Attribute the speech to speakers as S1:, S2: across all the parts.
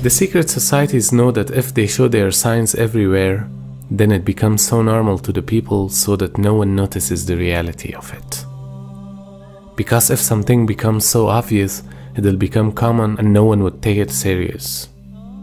S1: The secret societies know that if they show their signs everywhere, then it becomes so normal to the people so that no one notices the reality of it. Because if something becomes so obvious, it'll become common and no one would take it serious.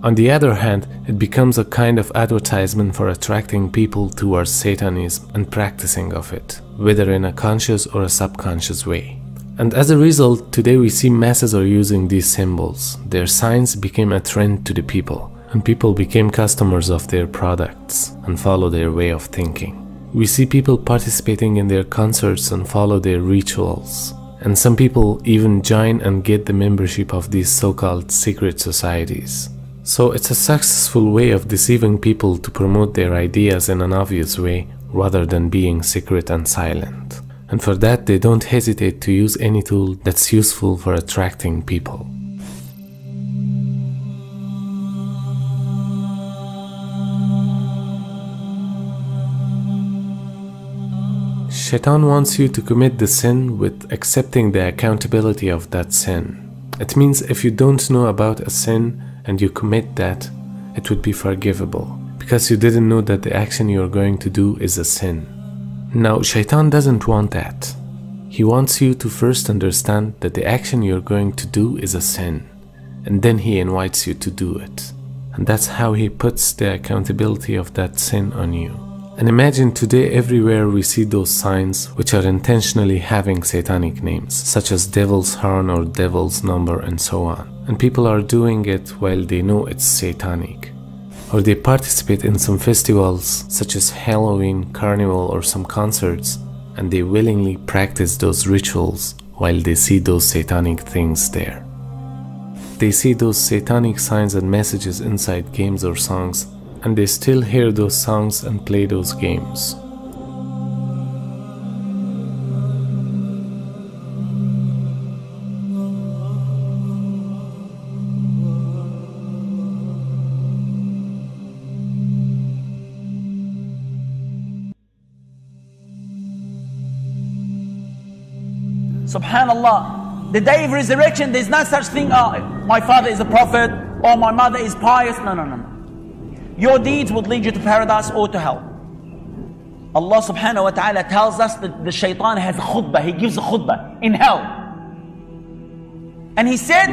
S1: On the other hand, it becomes a kind of advertisement for attracting people towards Satanism and practicing of it, whether in a conscious or a subconscious way. And as a result, today we see masses are using these symbols. Their signs became a trend to the people, and people became customers of their products and follow their way of thinking. We see people participating in their concerts and follow their rituals. And some people even join and get the membership of these so-called secret societies. So it's a successful way of deceiving people to promote their ideas in an obvious way rather than being secret and silent. And for that they don't hesitate to use any tool that's useful for attracting people. Shaitan wants you to commit the sin with accepting the accountability of that sin. It means if you don't know about a sin and you commit that, it would be forgivable, because you didn't know that the action you're going to do is a sin. Now, Shaitan doesn't want that. He wants you to first understand that the action you're going to do is a sin, and then he invites you to do it. And that's how he puts the accountability of that sin on you. And imagine today everywhere we see those signs which are intentionally having satanic names, such as devil's horn or devil's number and so on. And people are doing it while they know it's satanic. Or they participate in some festivals such as Halloween, Carnival or some concerts, and they willingly practice those rituals while they see those satanic things there. They see those satanic signs and messages inside games or songs, and they still hear those songs and play those games.
S2: Subhanallah, the day of resurrection, there's no such thing, my father is a prophet or my mother is pious. No, no, no, no. Your deeds would lead you to paradise or to hell. Allah subhanahu wa ta'ala tells us that the shaitan has a khutbah, he gives a khutbah in hell. And he said,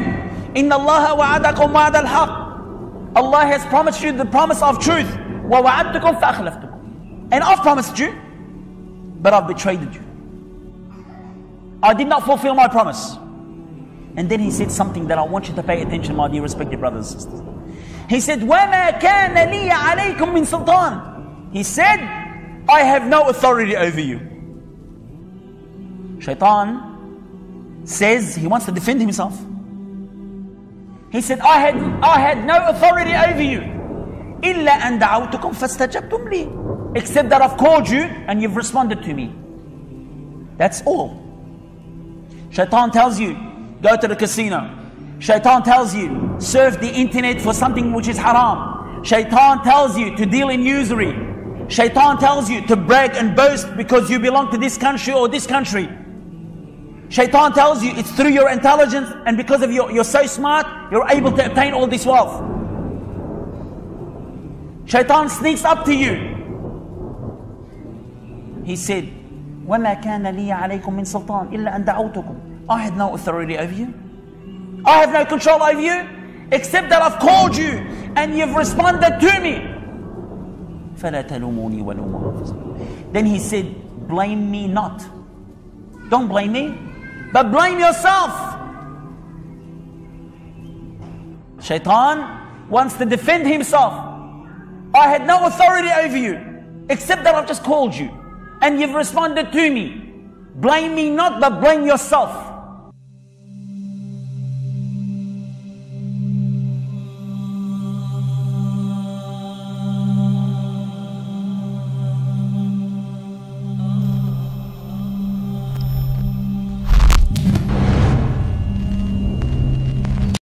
S2: Inna Allah wa'adakum wa'ad al-haq. Allah has promised you the promise of truth. Wa wa'adtukum fa akhlaftukum. And I've promised you, but I've betrayed you. I did not fulfill my promise. And then he said something that I want you to pay attention, my dear respected brothers and sisters. He said, وَمَا كَانَ لِي عَلَيْكُمْ مِنْ سُلْطَانٍ. He said, I have no authority over you. Shaitan says he wants to defend himself. He said, I had no authority over you. إِلَّا أَنْ دَعَوْتُكُمْ فَاسْتَجَبْتُمْ لِي. Except that I've called you and you've responded to me. That's all. Shaitan tells you, go to the casino. Shaitan tells you, surf the internet for something which is haram. Shaitan tells you to deal in usury. Shaitan tells you to brag and boast because you belong to this country or this country. Shaitan tells you it's through your intelligence and because of you're so smart, you're able to obtain all this wealth. Shaitan sneaks up to you. He said, وَمَا كَانَ لِي عَلَيْكُمْ مِنْ سُلْطَانٍ إِلَّا أَنْ دَعَوْتُكُمْ. I had no authority over you. I have no control over you, except that I've called you and you've responded to me. فَلَا تَلُومُونِي وَلُومُوا أَنفُسَكُمْ. Then he said, blame me not. Don't blame me, but blame yourself. Shaitan wants to defend himself. I had no authority over you, except that I've just called you and you've responded to me. Blame me not, but blame yourself.